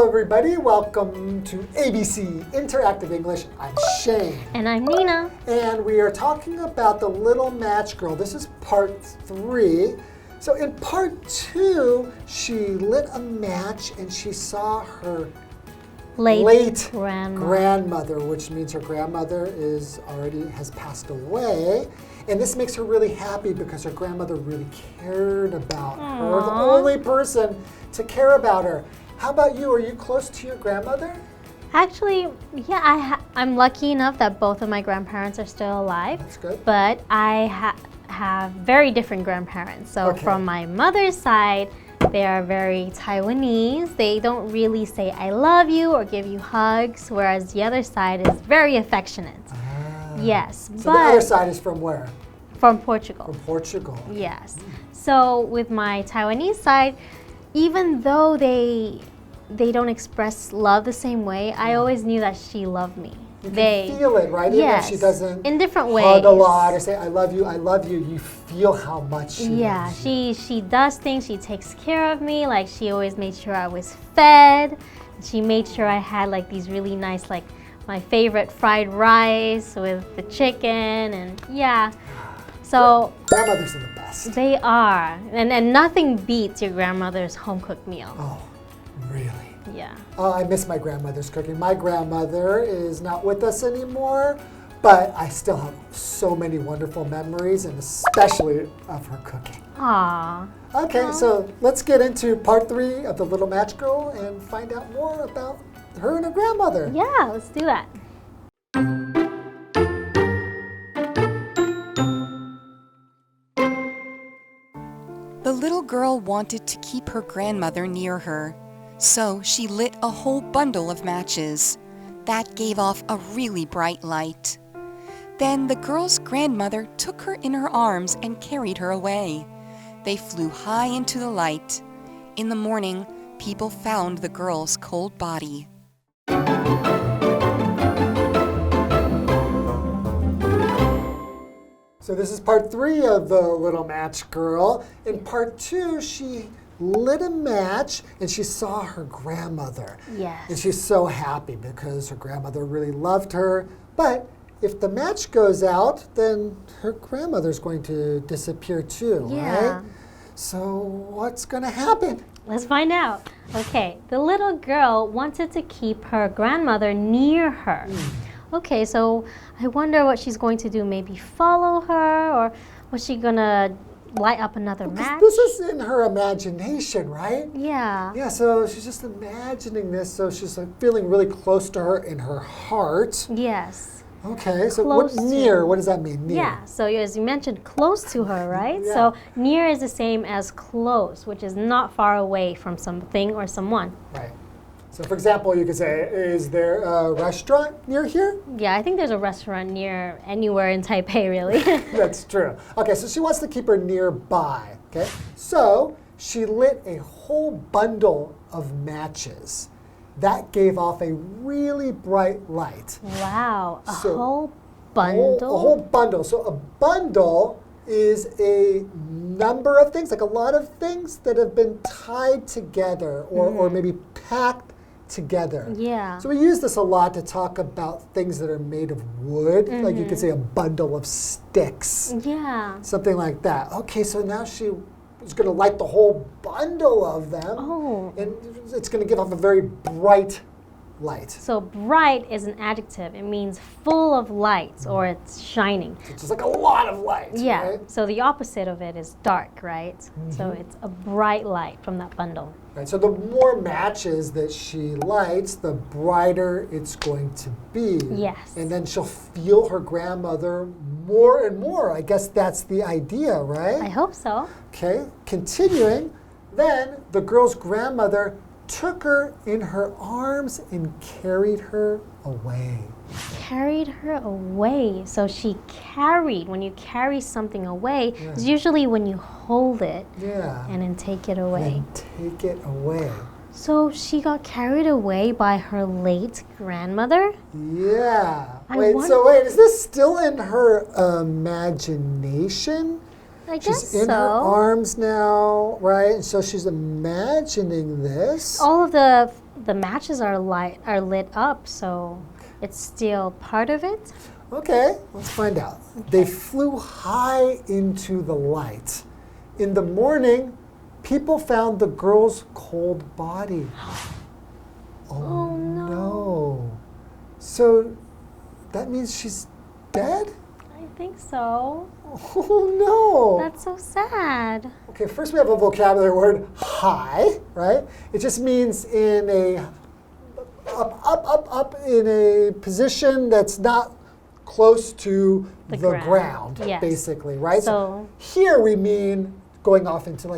everybody. Welcome to ABC Interactive English. I'm Shane. And I'm Nina. And we are talking about the Little Match Girl. This is part 3. So in part 2, she lit a match and she saw her late grandmother, which means her grandmother has passed away. And this makes her really happy because her grandmother really cared about her, the only person to care about her. How about you? Are you close to your grandmother? Actually, yeah, I'm lucky enough that both of my grandparents are still alive. That's good. But I have very different grandparents. So from my mother's side, they are very Taiwanese. They don't really say I love you or give you hugs, whereas the other side is very affectionate. Yes. So the other side is from where? From Portugal. From Portugal. Yes. So with my Taiwanese side, even though they don't express love the same way, I always knew that she loved me. You can feel it, right? Yes, even if she doesn't in different ways. Hug a lot or say I love you, you feel how much she loves you. She does things, she takes care of me, like she always made sure I was fed. She made sure I had like these really nice, like my favorite fried rice with the chicken, and so grandmothers are the best. They are, and nothing beats your grandmother's home cooked meal. Oh, really? Yeah. Oh, I miss my grandmother's cooking. My grandmother is not with us anymore, but I still have so many wonderful memories, and especially of her cooking. Aww. Okay, so let's get into part 3 of the Little Match Girl and find out more about her and her grandmother. Yeah, let's do that. The little girl wanted to keep her grandmother near her, so she lit a whole bundle of matches. That gave off a really bright light. Then the girl's grandmother took her in her arms and carried her away. They flew high into the light. In the morning, people found the girl's cold body. So this is part 3 of the Little Match Girl. In part 2, she lit a match and she saw her grandmother. Yes. And she's so happy because her grandmother really loved her. But if the match goes out, then her grandmother's going to disappear too, right? So what's going to happen? Let's find out. Okay, the little girl wanted to keep her grandmother near her. Okay, so I wonder what she's going to do. Maybe follow her, or was she gonna light up another match? This is in her imagination, right? Yeah. Yeah, so she's just imagining this, so she's like feeling really close to her in her heart. Yes. Okay, so what does that mean, near? Yeah, so as you mentioned, close to her, right? Yeah. So near is the same as close, which is not far away from something or someone. Right. So for example, you could say, is there a restaurant near here? Yeah, I think there's a restaurant near anywhere in Taipei, really. That's true. Okay, so she wants to keep her nearby, okay? So she lit a whole bundle of matches. That gave off a really bright light. Wow, a whole bundle? A whole bundle. So a bundle is a number of things, like a lot of things that have been tied together or maybe packed together. Yeah. So we use this a lot to talk about things that are made of wood. Like you could say a bundle of sticks. Yeah. Something like that. Okay, so now she is going to light the whole bundle of them. Oh. And it's going to give off a very bright light. So bright is an adjective. It means full of lights or it's shining. It's just like a lot of light. Yeah. Right? So the opposite of it is dark, right? So it's a bright light from that bundle. Right. So the more matches that she lights, the brighter it's going to be. Yes. And then she'll feel her grandmother more and more. I guess that's the idea, right? I hope so. Okay. Continuing, then the girl's grandmother took her in her arms and carried her away. Carried her away. So she carried. When you carry something away, it's usually when you hold it and then take it away. And take it away. So she got carried away by her late grandmother? Yeah. Wait, is this still in her imagination? I guess She's in her arms now, right? And so she's imagining this. All of the matches are lit up, so it's still part of it. Okay, let's find out. Okay. They flew high into the light. In the morning, people found the girl's cold body. Oh no. So that means she's dead? I think so. Oh no. That's so sad. Okay, first we have a vocabulary word, high, right? It just means in a up in a position that's not close to the ground yes. basically, right? So here we mean going off into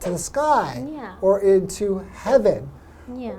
to the sky or into heaven. Yeah.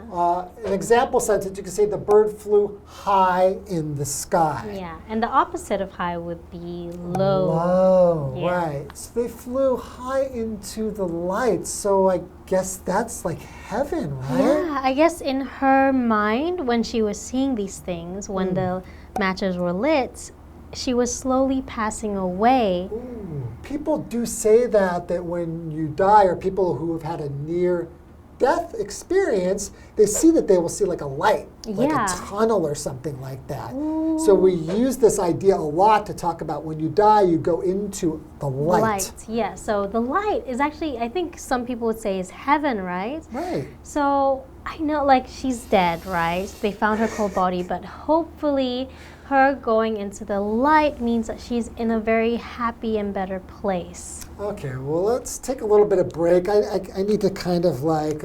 An example sentence, you can say the bird flew high in the sky. Yeah, and the opposite of high would be low. Low, right. So they flew high into the light. So I guess that's like heaven, right? Yeah, I guess in her mind, when she was seeing these things, when the matches were lit, she was slowly passing away. Ooh. People do say that when you die, or people who have had a near-death experience, they see that they will see like a light, like a tunnel or something like that. Ooh. So we use this idea a lot to talk about when you die, you go into the light. Light, yeah. So the light is actually, I think some people would say is heaven, right? Right. So I know like she's dead, right? They found her cold body, but hopefully her going into the light means that she's in a very happy and better place. Okay, well, let's take a little bit of break. I need to kind of like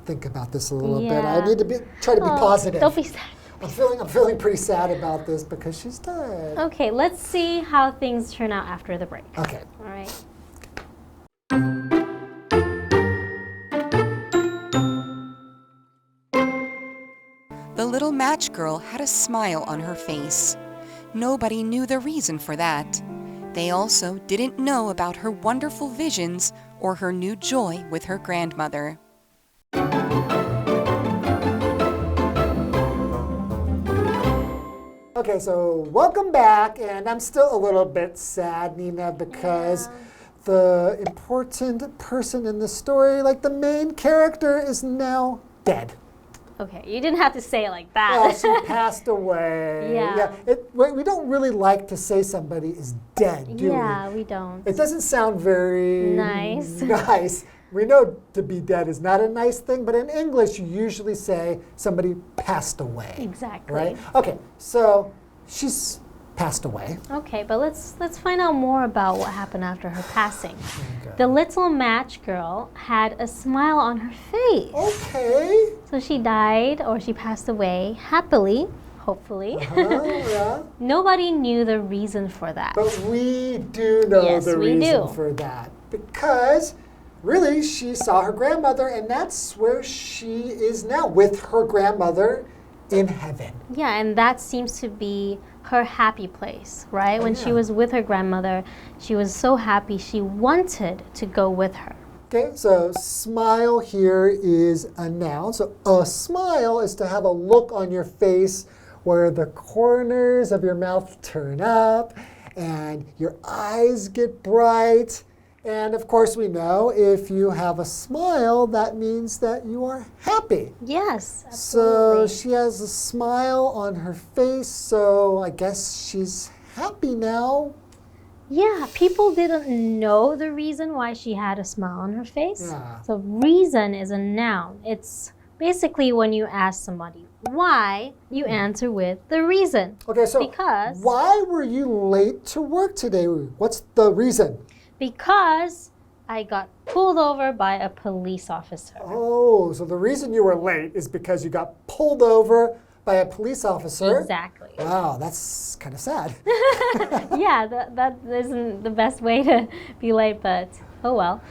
think about this a little bit. I need to try to be positive. Don't be sad. I'm feeling pretty sad about this because she's dead. Okay, let's see how things turn out after the break. Okay. All right. The little match girl had a smile on her face. Nobody knew the reason for that. They also didn't know about her wonderful visions or her new joy with her grandmother. Okay, so welcome back, and I'm still a little bit sad, Nina, because the important person in the story, like the main character, is now dead. Okay, you didn't have to say it like that. Well, she passed away. Yeah. We don't really like to say somebody is dead, do we? Yeah, we don't. It doesn't sound very nice. Nice. We know to be dead is not a nice thing, but in English, you usually say somebody passed away. Exactly. Right? Okay, so she's passed away. Okay, but let's find out more about what happened after her passing. Okay. The Little Match Girl had a smile on her face. Okay. So she died, or she passed away happily, hopefully. Yeah. Nobody knew the reason for that. But we do know the reason for that. Because really, she saw her grandmother, and that's where she is now, with her grandmother in heaven. Yeah, and that seems to be her happy place, right? When she was with her grandmother, she was so happy she wanted to go with her. Okay, so smile here is a noun. So a smile is to have a look on your face where the corners of your mouth turn up and your eyes get bright. And of course, we know if you have a smile, that means that you are happy. Yes, absolutely. So she has a smile on her face, so I guess she's happy now. Yeah, people didn't know the reason why she had a smile on her face. Yeah. So reason is a noun. It's basically when you ask somebody why, you answer with the reason. Okay, so because why were you late to work today? What's the reason? Because I got pulled over by a police officer. Oh, so the reason you were late is because you got pulled over by a police officer? Exactly. Wow, that's kind of sad. Yeah, that isn't the best way to be late, but oh well.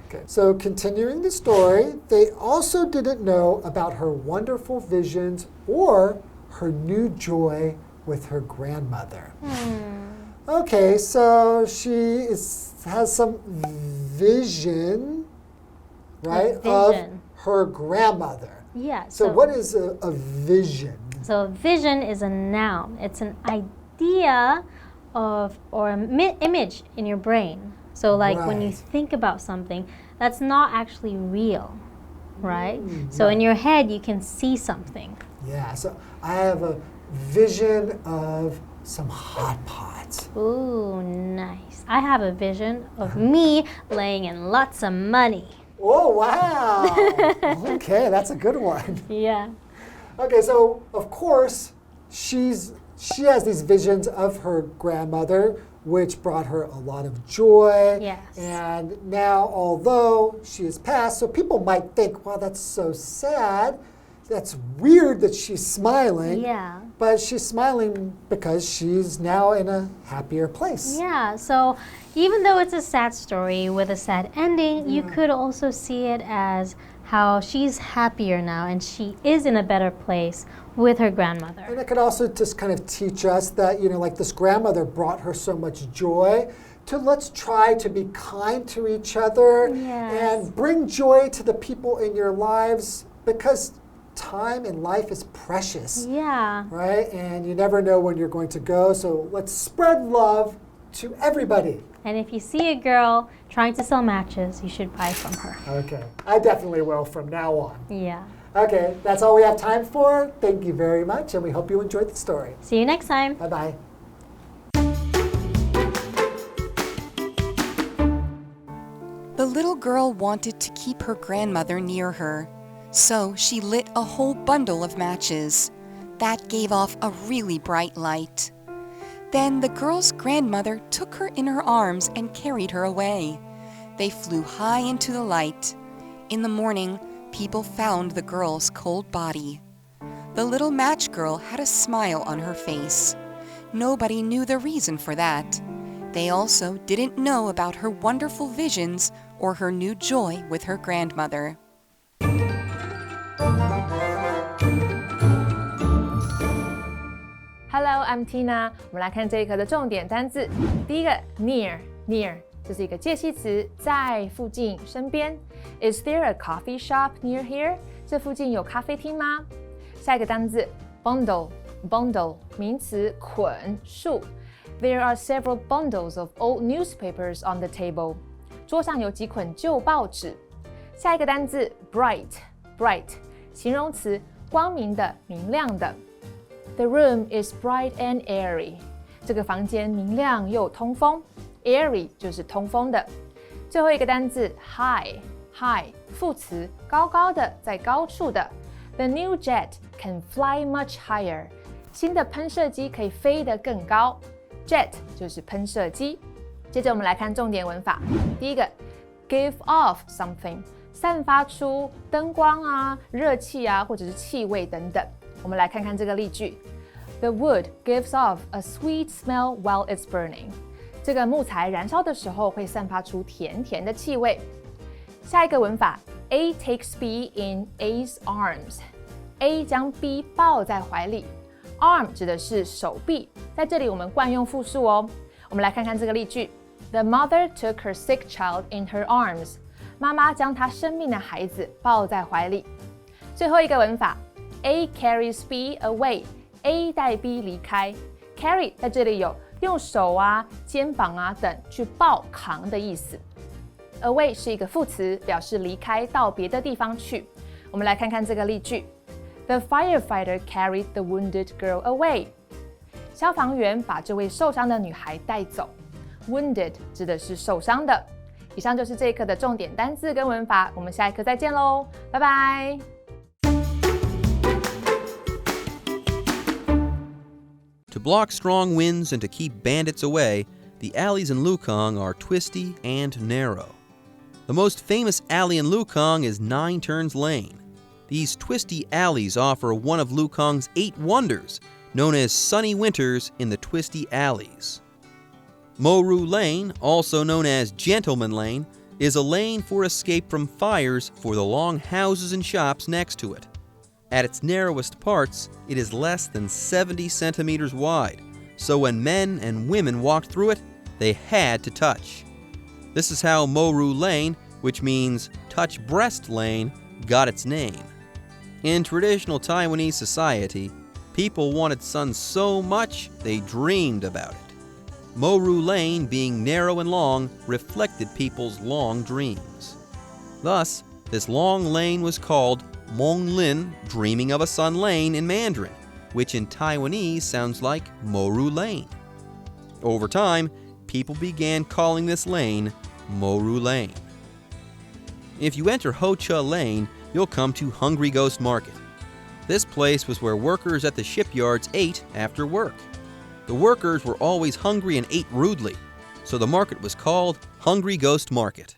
Okay, so continuing the story, they also didn't know about her wonderful visions or her new joy with her grandmother. Okay, so she has some vision, right, of her grandmother. Yeah. So what is a vision? So vision is a noun. It's an idea of or an image in your brain So like when you Right. think about something, that's not actually real, right? So right. in your head, you can see something. Yeah, so I have a vision of some hot pots. Ooh, nice. I have a vision of me laying in lots of money. Oh, wow. Okay, that's a good one. Yeah. Okay, so of course, she has these visions of her grandmother, which brought her a lot of joy. Yes. And now, although she has passed, so people might think, wow, that's so sad. That's weird that she's smiling. Yeah. But she's smiling because she's now in a happier place. Yeah, so even though it's a sad story with a sad ending, you could also see it as how she's happier now and she is in a better place with her grandmother. And it could also just kind of teach us that, like this grandmother brought her so much joy, to let's try to be kind to each other and bring joy to the people in your lives, because time in life is precious. Yeah. Right? And you never know when you're going to go, so let's spread love to everybody. And if you see a girl trying to sell matches, you should buy from her. Okay, I definitely will from now on. Yeah. Okay, that's all we have time for. Thank you very much, and we hope you enjoyed the story. See you next time. Bye-bye. The little girl wanted to keep her grandmother near her, so she lit a whole bundle of matches. That gave off a really bright light. Then the girl's grandmother took her in her arms and carried her away. They flew high into the light. In the morning, people found the girl's cold body. The little match girl had a smile on her face. Nobody knew the reason for that. They also didn't know about her wonderful visions or her new joy with her grandmother. Hello, I'm Tina. 我们来看这一课的重点单字。第一个 near， 这是一个介系词，在、附近、身边。Is there a coffee shop near here? 这附近有咖啡厅吗？下一个单字 bundle， 名词，捆、束。There are several bundles of old newspapers on the table. 桌上有几捆旧报纸。下一个单字 bright， 形容词，光明的、明亮的。The room is bright and airy. 这个房间明亮又通风。Airy 就是通风的。最后一个单字 high， 副词，高高的，在高处的。The new jet can fly much higher. 新的喷射机可以飞得更高。Jet 就是喷射机。接着我们来看重点文法。第一个 give off something， 散发出灯光啊、热气啊，或者是气味等等。我们来看看这个例句 ：The wood gives off a sweet smell while it's burning. 这个木材燃烧的时候会散发出甜甜的气味。下一个文法 ：A takes B in A's arms. A 将 B 抱在怀里。Arm 指的是手臂，在这里我们惯用复数哦。我们来看看这个例句 ：The mother took her sick child in her arms. 妈妈将她生病的孩子抱在怀里。最后一个文法 ：A carries B away. A 带 B 离开。Carry 在这里有用手啊、肩膀啊等去抱、扛的意思。Away 是一个副词，表示离开到别的地方去。我们来看看这个例句。The firefighter carried the wounded girl away. 消防员把这位受伤的女孩带走。Wounded 指的是受伤的。以上就是这一课的重点单字跟文法，我们下一课再见喽，拜拜。To block strong winds and to keep bandits away, the alleys in Lukang are twisty and narrow. The most famous alley in Lukang is Nine Turns Lane. These twisty alleys offer one of Lukang's 8 wonders, known as sunny winters in the twisty alleys. Moru Lane, also known as Gentleman Lane, is a lane for escape from fires for the long houses and shops next to it. At its narrowest parts, it is less than 70 centimeters wide, so when men and women walked through it, they had to touch. This is how Moru Lane, which means touch breast lane, got its name. In traditional Taiwanese society, people wanted sun so much they dreamed about it. Moru Lane, being narrow and long, reflected people's long dreams. Thus, this long lane was called Mong Lin, dreaming of a sun lane in Mandarin, which in Taiwanese sounds like Moru Lane. Over time, people began calling this lane Moru Lane. If you enter Ho Cha Lane, you'll come to Hungry Ghost Market. This place was where workers at the shipyards ate after work. The workers were always hungry and ate rudely, so the market was called Hungry Ghost Market.